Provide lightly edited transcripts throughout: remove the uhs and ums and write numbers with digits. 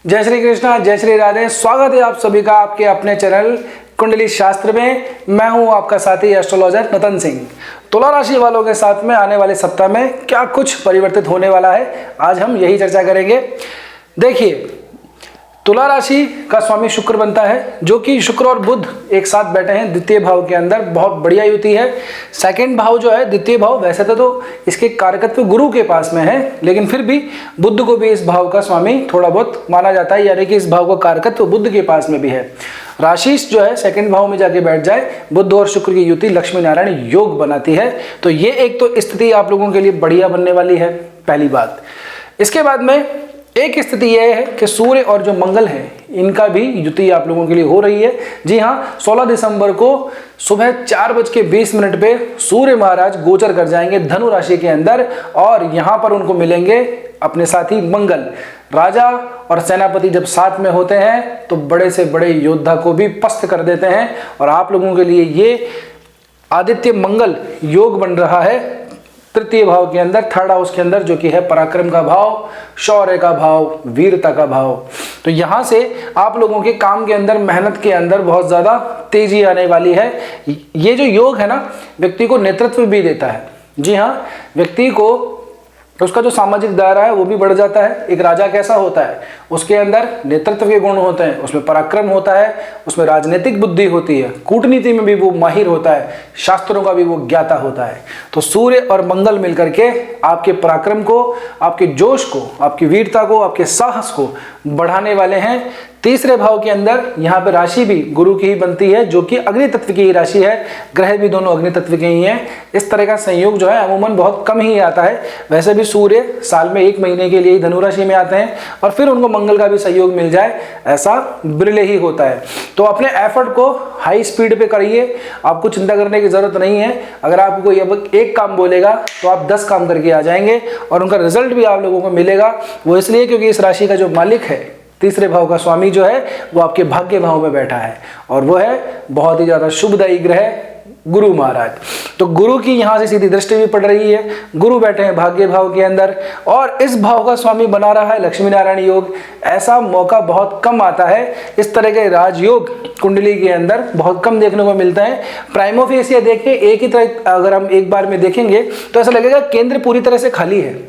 जय श्री कृष्णा, जय श्री राधे। स्वागत है आप सभी का आपके अपने चैनल कुंडली शास्त्र में। मैं हूं आपका साथी एस्ट्रोलॉजर नतन सिंह। तुला राशि वालों के साथ में आने वाले सप्ताह में क्या कुछ परिवर्तित होने वाला है, आज हम यही चर्चा करेंगे। देखिए, तुला राशि का स्वामी शुक्र बनता है, जो कि शुक्र और बुध एक साथ बैठे हैं द्वितीय भाव के अंदर। बहुत बढ़िया युति है। सेकंड भाव जो है द्वितीय भाव, वैसे तो इसके कारकत्व गुरु के पास में है, लेकिन फिर भी बुध को भी इस भाव का स्वामी थोड़ा बहुत माना जाता है, यानी कि इस भाव का कारकत्व बुध के पास में भी है। राशि जो है सेकंड भाव में जाके बैठ जाए, बुध और शुक्र की युति लक्ष्मी नारायण योग बनाती है। तो ये एक तो स्थिति आप लोगों के लिए बढ़िया बनने वाली है, पहली बात। इसके बाद में एक स्थिति यह है कि सूर्य और जो मंगल है, इनका भी युति आप लोगों के लिए हो रही है। जी हाँ, 16 दिसंबर को सुबह 4:20 पे सूर्य महाराज गोचर कर जाएंगे धनु राशि के अंदर, और यहाँ पर उनको मिलेंगे अपने साथी मंगल। राजा और सेनापति जब साथ में होते हैं तो बड़े से बड़े योद्धा को भी पस्त कर देते हैं, और आप लोगों के लिए ये आदित्य मंगल योग बन रहा है तृतीय भाव के अंदर, थर्ड हाउस के अंदर, जो कि है पराक्रम का भाव, शौर्य का भाव, वीरता का भाव। तो यहां से आप लोगों के काम के अंदर, मेहनत के अंदर बहुत ज्यादा तेजी आने वाली है। ये जो योग है ना, व्यक्ति को नेतृत्व भी देता है। जी हाँ, व्यक्ति को उसका जो सामाजिक दायरा है वो भी बढ़ जाता है। एक राजा कैसा होता है, उसके अंदर नेतृत्व के गुण होते हैं, उसमें पराक्रम होता है, उसमें राजनीतिक बुद्धि होती है, कूटनीति में भी वो माहिर होता है, शास्त्रों का भी वो ज्ञाता होता है। तो सूर्य और मंगल मिलकर के आपके पराक्रम को, आपके जोश को, आपकी वीरता को, आपके साहस को बढ़ाने वाले हैं। तीसरे भाव के अंदर यहाँ पे राशि भी गुरु की ही बनती है, जो कि अग्नि तत्व की ही राशि है। ग्रह भी दोनों अग्नि तत्व के ही हैं। इस तरह का संयोग जो है अमूमन बहुत कम ही आता है। वैसे भी सूर्य साल में 1 महीने के लिए ही धनु राशि में आते हैं, और फिर उनको मंगल का भी सहयोग मिल जाए, ऐसा बिरले ही होता है। तो अपने एफर्ट को हाई स्पीड पे करिए, आपको चिंता करने की जरूरत नहीं है। अगर आपको कोई अब एक काम बोलेगा तो आप 10 काम करके आ जाएंगे, और उनका रिजल्ट भी आप लोगों को मिलेगा। वो इसलिए क्योंकि इस राशि का जो मालिक है, तीसरे भाव का स्वामी जो है, वो आपके भाग्य भाव में बैठा है, और वो है बहुत ही ज्यादा शुभदायी ग्रह गुरु महाराज। तो गुरु की यहां से सीधी दृष्टि भी पड़ रही है। गुरु बैठे हैं भाग्य भाव के अंदर, और इस भाव का स्वामी बना रहा है लक्ष्मी नारायण योग। ऐसा मौका बहुत कम आता है। इस तरह के राजयोग कुंडली के अंदर बहुत कम देखने को मिलता है। प्राइमो फेसिया देख के एक ही तरह अगर हम एक बार में देखेंगे तो ऐसा लगेगा केंद्र पूरी तरह से खाली है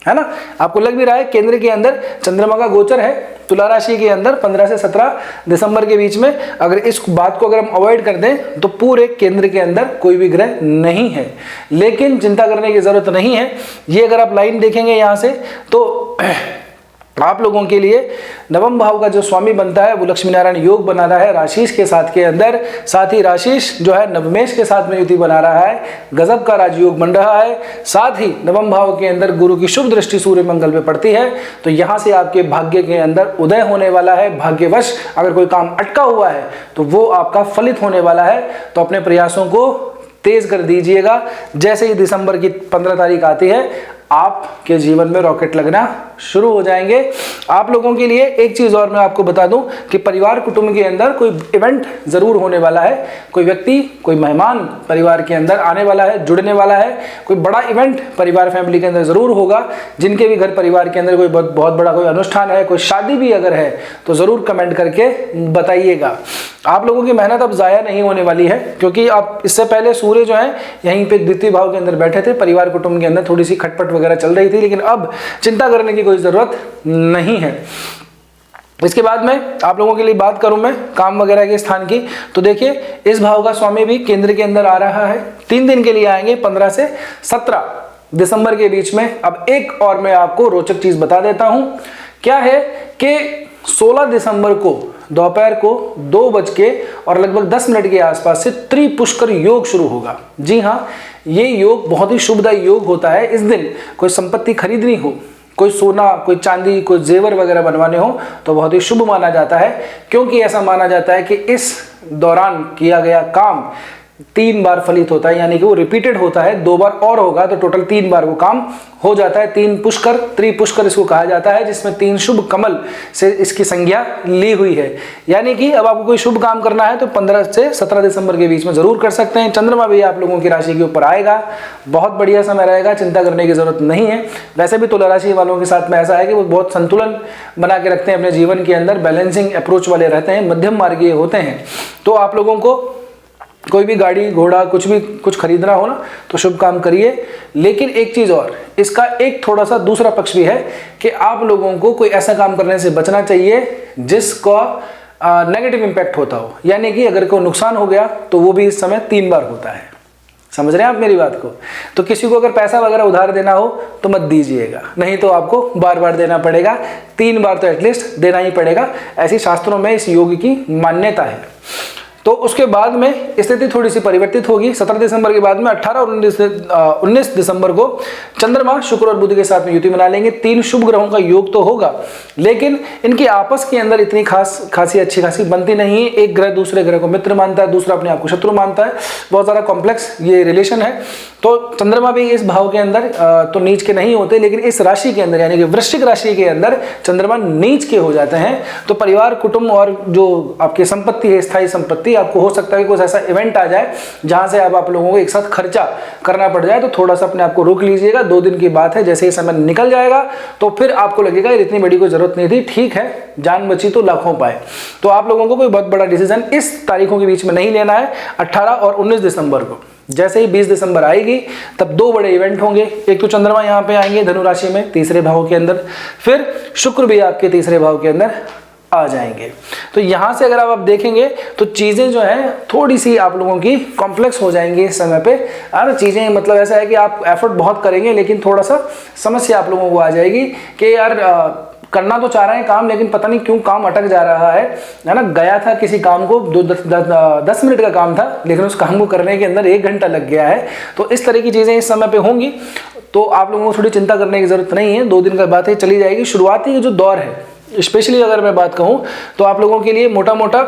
ना। आपको लग भी रहा है केंद्र के अंदर चंद्रमा का गोचर है तुला राशि के अंदर 15 से 17 दिसंबर के बीच में। अगर इस बात को अगर हम अवॉइड कर दें तो पूरे केंद्र के अंदर कोई भी ग्रह नहीं है, लेकिन चिंता करने की जरूरत नहीं है। ये अगर आप लाइन देखेंगे यहां से तो आप लोगों के लिए नवम भाव का जो स्वामी बनता है वो लक्ष्मी नारायण योग बना रहा है राशिष के साथ के अंदर। साथ ही राशिष जो है नवमेश के साथ में युति बना रहा है, गजब का राजयोग बन रहा है। साथ ही नवम भाव के अंदर गुरु की शुभ दृष्टि सूर्य मंगल पे पड़ती है, तो यहां से आपके भाग्य के अंदर उदय होने वाला है। भाग्यवश अगर कोई काम अटका हुआ है तो वो आपका फलित होने वाला है। तो अपने प्रयासों को तेज कर दीजिएगा। जैसे ही दिसंबर की 15 तारीख आती है, आपके जीवन में रॉकेट लगना शुरू हो जाएंगे। आप लोगों के लिए एक चीज और मैं आपको बता दूं कि परिवार कुटुंब के अंदर कोई इवेंट जरूर होने वाला है। कोई व्यक्ति, कोई मेहमान परिवार के अंदर आने वाला है, जुड़ने वाला है। कोई बड़ा इवेंट परिवार फैमिली के अंदर जरूर होगा। जिनके भी घर परिवार के अंदर कोई बहुत बड़ा कोई अनुष्ठान है, कोई शादी भी अगर है, तो जरूर कमेंट करके बताइएगा। आप लोगों की मेहनत अब जाया नहीं होने वाली है, क्योंकि आप इससे पहले सूर्य जो है यहीं पे द्वितीय भाव के अंदर बैठे थे। परिवार कुटुंब के अंदर थोड़ी सी खटपट वगैरह चल रही थी, लेकिन अब चिंता करने की कोई जरूरत नहीं है। इसके बाद में आप लोगों के लिए बात करूं मैं काम वगैरह के स्थान की, तो देखिए इस भाव का स्वामी भी केंद्र के अंदर आ रहा है। 3 दिन के लिए आएंगे, 15 से 17 दिसंबर के बीच में। अब एक और मैं आपको रोचक चीज बता देता हूं, क्या है कि 16 दिसंबर को दोपहर को 2:10 के आसपास से त्रिपुष्कर योग शुरू होगा। जी हाँ, ये योग बहुत ही शुभदायी योग होता है। इस दिन कोई संपत्ति खरीदनी हो, कोई सोना, कोई चांदी, कोई जेवर वगैरह बनवाने हो तो बहुत ही शुभ माना जाता है, क्योंकि ऐसा माना जाता है कि इस दौरान किया गया काम 3 बार फलित होता है, यानी कि वो रिपीटेड होता है, 2 बार और होगा तो टोटल 3 बार वो काम हो जाता है। 3 पुष्कर, त्रिपुष्कर इसको कहा जाता है, जिसमें 3 शुभ कमल से इसकी संज्ञा ली हुई है। यानी कि अब आपको कोई शुभ काम करना है तो 15 से 17 दिसंबर के बीच में जरूर कर सकते हैं। चंद्रमा भी आप लोगों की राशि के ऊपर आएगा, बहुत बढ़िया समय रहेगा, चिंता करने की जरूरत नहीं है। वैसे भी तुला राशि वालों के साथ में ऐसा है कि वो बहुत संतुलन बना के रखते हैं अपने जीवन के अंदर, बैलेंसिंग अप्रोच वाले रहते हैं, मध्यम मार्गीय होते हैं। तो आप लोगों को कोई भी गाड़ी घोड़ा कुछ खरीदना हो ना तो शुभ काम करिए। लेकिन एक चीज और, इसका एक थोड़ा सा दूसरा पक्ष भी है कि आप लोगों को कोई ऐसा काम करने से बचना चाहिए जिसका नेगेटिव इंपैक्ट होता हो, यानी कि अगर कोई नुकसान हो गया तो वो भी इस समय 3 बार होता है। समझ रहे हैं आप मेरी बात को? तो किसी को अगर पैसा वगैरह उधार देना हो तो मत दीजिएगा, नहीं तो आपको बार बार देना पड़ेगा, 3 बार तो एटलीस्ट देना ही पड़ेगा। ऐसी शास्त्रों में इस योग की मान्यता है। तो उसके बाद में स्थिति थोड़ी सी परिवर्तित होगी। 17 दिसंबर के बाद में 18 और 19 दिसंबर को चंद्रमा शुक्र और बुध के साथ में युति बना लेंगे। 3 शुभ ग्रहों का योग तो होगा, लेकिन इनकी आपस के अंदर इतनी अच्छी खासी बनती नहीं है। एक ग्रह दूसरे ग्रह को मित्र मानता है, दूसरा अपने आप को शत्रु मानता है, बहुत ज़्यादा कॉम्प्लेक्स ये रिलेशन है। तो चंद्रमा भी इस भाव के अंदर तो नीच के नहीं होते, लेकिन इस राशि के अंदर यानी कि वृश्चिक राशि के अंदर चंद्रमा नीच के हो जाते हैं। तो परिवार, कुटुंब और जो आपकी संपत्ति है, स्थायी संपत्ति, आपको हो सकता है कि कुछ ऐसा इवेंट आ जाए जहां से आप लोगों को एक साथ खर्चा करना पड़ जाए, तो थोड़ा सा अपने आप को रोक लीजिएगा। 2 दिन की बात है, जैसे ही समय निकल जाएगा तो फिर आपको लगेगा इतनी बड़ी कोई जरूरत नहीं थी, ठीक है, जान बची तो लाखों पाए। तो आप लोगों को कोई बहुत बड़ा डिसीजन इस तारीखों के बीच में नहीं लेना है। 18 और 19 दिसंबर को, जैसे ही 20 दिसंबर आएगी तब 2 बड़े इवेंट होंगे। एक तो चंद्रमा यहाँ पे आएंगे धनु राशि में 3रे भाव के अंदर, फिर शुक्र भी आपके 3रे भाव के अंदर आ जाएंगे। तो यहाँ से अगर आप देखेंगे तो चीज़ें जो है थोड़ी सी आप लोगों की कॉम्प्लेक्स हो जाएंगी इस समय पे। और चीज़ें मतलब ऐसा है कि आप एफर्ट बहुत करेंगे, लेकिन थोड़ा सा समस्या आप लोगों को आ जाएगी कि यार करना तो चाह रहे हैं काम, लेकिन पता नहीं क्यों काम अटक जा रहा है ना। गया था किसी काम को, 10 मिनट का काम था, लेकिन उस काम को करने के अंदर 1 घंटा लग गया है। तो इस तरह की चीज़ें इस समय पे होंगी, तो आप लोगों को थोड़ी चिंता करने की जरूरत नहीं है। 2 दिन का बात है, चली जाएगी। शुरुआती जो दौर है, स्पेशली अगर मैं बात कहूँ तो आप लोगों के लिए मोटा मोटा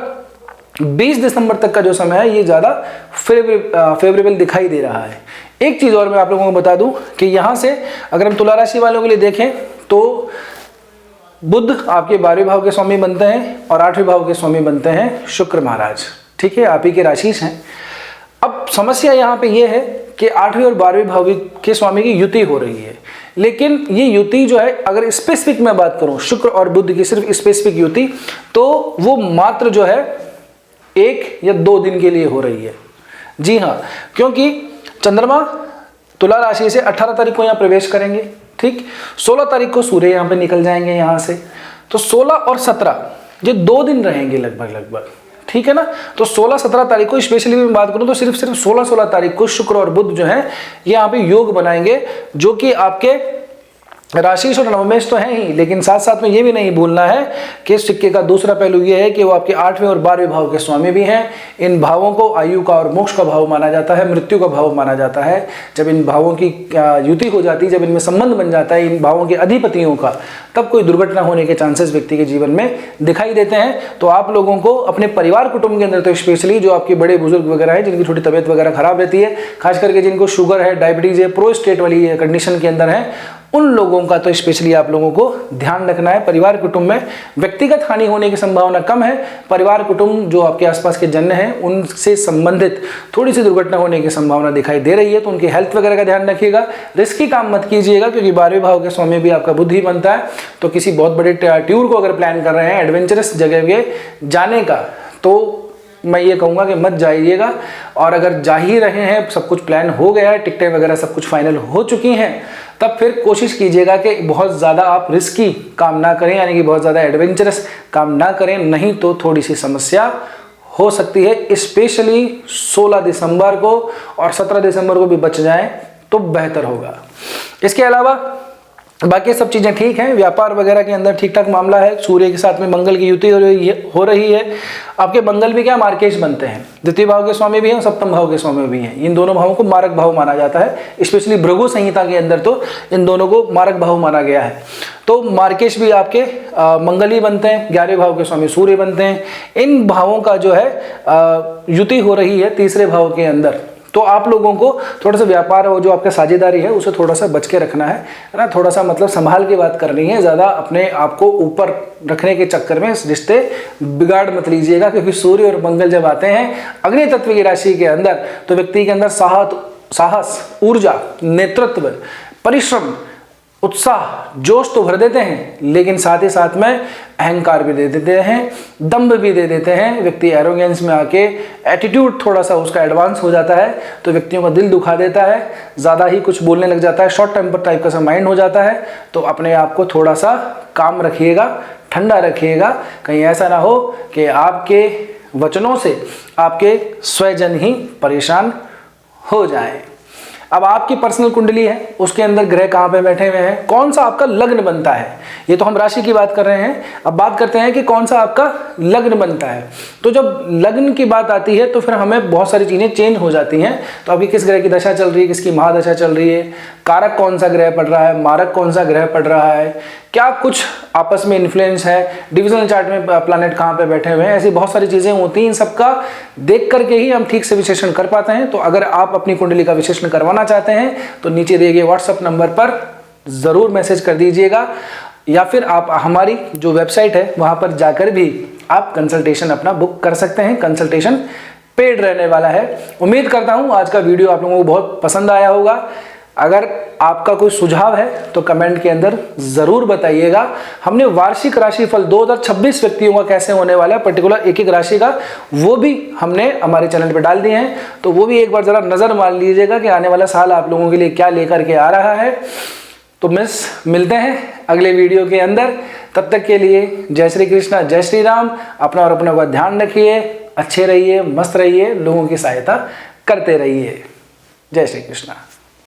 20 दिसंबर तक का जो समय है ये ज़्यादा फेवरेबल दिखाई दे रहा है। एक चीज़ और मैं आप लोगों को बता दूं कि यहाँ से अगर हम तुला राशि वालों के लिए देखें तो बुध आपके 12वें भाव के स्वामी बनते हैं और 8वें भाव के स्वामी बनते हैं शुक्र महाराज। ठीक है, आप ही के राशिश हैं। अब समस्या यहाँ पे ये है कि 8वें और 12वें भाव के स्वामी की युति हो रही है, लेकिन ये युति जो है, अगर स्पेसिफिक मैं बात करूं शुक्र और बुध की सिर्फ स्पेसिफिक युति, तो वो मात्र जो है 1 या 2 दिन के लिए हो रही है। जी हाँ, क्योंकि चंद्रमा तुला राशि से 18 तारीख को यहाँ प्रवेश करेंगे, ठीक, 16 तारीख को सूर्य यहाँ पे निकल जाएंगे यहाँ से, तो 16 और 17 ये 2 दिन रहेंगे लगभग, ठीक है ना। तो 16-17 तारीख को स्पेशली मैं बात करूं तो सिर्फ 16 तारीख को शुक्र और बुध जो है ये यहाँ पे योग बनाएंगे, जो कि आपके राशि और नवमेश तो है ही, लेकिन साथ साथ में ये भी नहीं भूलना है कि सिक्के का दूसरा पहलू ये है कि वो आपके 8वें और 12वें भाव के स्वामी भी हैं। इन भावों को आयु का और मोक्ष का भाव माना जाता है, मृत्यु का भाव माना जाता है। जब इन भावों की युति हो जाती है, जब इनमें संबंध बन जाता है इन भावों के अधिपतियों का, तब कोई दुर्घटना होने के चांसेस व्यक्ति के जीवन में दिखाई देते हैं। तो आप लोगों को अपने परिवार कुटुंब के अंदर, तो स्पेशली जो आपके बड़े बुजुर्ग वगैरह हैं जिनकी थोड़ी तबियत वगैरह खराब रहती है, खास करके जिनको शुगर है, डायबिटीज है, प्रोस्टेट वाली कंडीशन के अंदर है, उन लोगों का तो स्पेशली आप लोगों को ध्यान रखना है। परिवार कुटुंब में व्यक्तिगत हानि होने की संभावना कम है, परिवार कुटुंब जो आपके आसपास के जन हैं उनसे संबंधित थोड़ी सी दुर्घटना होने की संभावना दिखाई दे रही है, तो उनकी हेल्थ वगैरह का ध्यान रखिएगा। रिस्की काम मत कीजिएगा, क्योंकि 12वें भाव के स्वामी भी आपका बुध ही बनता है। तो किसी बहुत बड़े टूर को अगर प्लान कर रहे हैं, एडवेंचरस जगह पे जाने का, तो मैं ये कहूँगा कि मत जाइएगा। और अगर जा ही रहे हैं, सब कुछ प्लान हो गया है, टिकटें वगैरह सब कुछ फाइनल हो चुकी हैं, तब फिर कोशिश कीजिएगा कि बहुत ज़्यादा आप रिस्की काम ना करें, यानी कि बहुत ज़्यादा एडवेंचरस काम ना करें, नहीं तो थोड़ी सी समस्या हो सकती है। स्पेशली 16 दिसंबर को और 17 दिसंबर को भी बच जाएं तो बेहतर होगा। इसके अलावा बाकी सब चीज़ें ठीक हैं, व्यापार वगैरह के अंदर ठीक ठाक मामला है। सूर्य के साथ में मंगल की युति हो रही है। आपके मंगल भी क्या मार्केश बनते हैं, द्वितीय भाव के स्वामी भी हैं, सप्तम भाव के स्वामी भी हैं। इन दोनों भावों को मारक भाव माना जाता है, स्पेशली भृगु संहिता के अंदर तो इन दोनों को मारक भाव माना गया है। तो मार्केश भी आपके मंगल ही बनते हैं, 11वें भाव के स्वामी सूर्य बनते हैं। इन भावों का जो है युति हो रही है तीसरे भाव के अंदर। तो आप लोगों को थोड़ा सा व्यापार और जो आपका साझेदारी है उसे थोड़ा सा बच के रखना है ना, थोड़ा सा मतलब संभाल के बात करनी है। ज़्यादा अपने आप को ऊपर रखने के चक्कर में रिश्ते बिगाड़ मत लीजिएगा, क्योंकि सूर्य और मंगल जब आते हैं अग्नि तत्व की राशि के अंदर तो व्यक्ति के अंदर साहस, ऊर्जा, नेतृत्व, परिश्रम, उत्साह, जोश तो भर देते हैं, लेकिन साथ ही साथ में अहंकार भी दे देते हैं, दम्भ भी दे देते हैं। व्यक्ति एरोगेंस में आके एटीट्यूड थोड़ा सा उसका एडवांस हो जाता है तो व्यक्तियों का दिल दुखा देता है, ज़्यादा ही कुछ बोलने लग जाता है, शॉर्ट टेम्पर टाइप का सा माइंड हो जाता है। तो अपने आप को थोड़ा सा काम रखिएगा, ठंडा रखिएगा, कहीं ऐसा ना हो कि आपके वचनों से आपके स्वजन ही परेशान हो जाएं। अब आपकी पर्सनल कुंडली है, उसके अंदर ग्रह कहाँ पे बैठे हुए हैं, कौन सा आपका लग्न बनता है, ये तो हम राशि की बात कर रहे हैं। अब बात करते हैं कि कौन सा आपका लग्न बनता है। तो जब लग्न की बात आती है तो फिर हमें बहुत सारी चीज़ें चेंज हो जाती हैं। तो अभी किस ग्रह की दशा चल रही है, किसकी महादशा चल रही है, कारक कौन सा ग्रह पड़ रहा है, मारक कौन सा ग्रह पड़ रहा है, क्या कुछ आपस में इन्फ्लुएंस है, डिविजनल चार्ट में प्लैनेट कहाँ पे बैठे हुए हैं, ऐसी बहुत सारी चीज़ें होती हैं। इन सबका देख करके ही हम ठीक से विश्लेषण कर पाते हैं। तो अगर आप अपनी कुंडली का विश्लेषण करवाना चाहते हैं तो नीचे दिए गए व्हाट्सएप नंबर पर ज़रूर मैसेज कर दीजिएगा, या फिर आप हमारी जो वेबसाइट है वहाँ पर जाकर भी आप कंसल्टेशन अपना बुक कर सकते हैं। कंसल्टेशन पेड रहने वाला है। उम्मीद करता हूँ आज का वीडियो आप लोगों को बहुत पसंद आया होगा। अगर आपका कोई सुझाव है तो कमेंट के अंदर ज़रूर बताइएगा। हमने वार्षिक राशिफल 2026 व्यक्तियों का कैसे होने वाला है, पर्टिकुलर एक एक राशि का, वो भी हमने हमारे चैनल पर डाल दिए हैं। तो वो भी एक बार ज़रा नज़र मार लीजिएगा कि आने वाला साल आप लोगों के लिए क्या लेकर के आ रहा है। तो मिलते हैं अगले वीडियो के अंदर। तब तक के लिए जय श्री कृष्णा, जय श्री राम। अपना और अपनों का ध्यान रखिए, अच्छे रहिए, मस्त रहिए, लोगों की सहायता करते रहिए। जय श्री कृष्णा।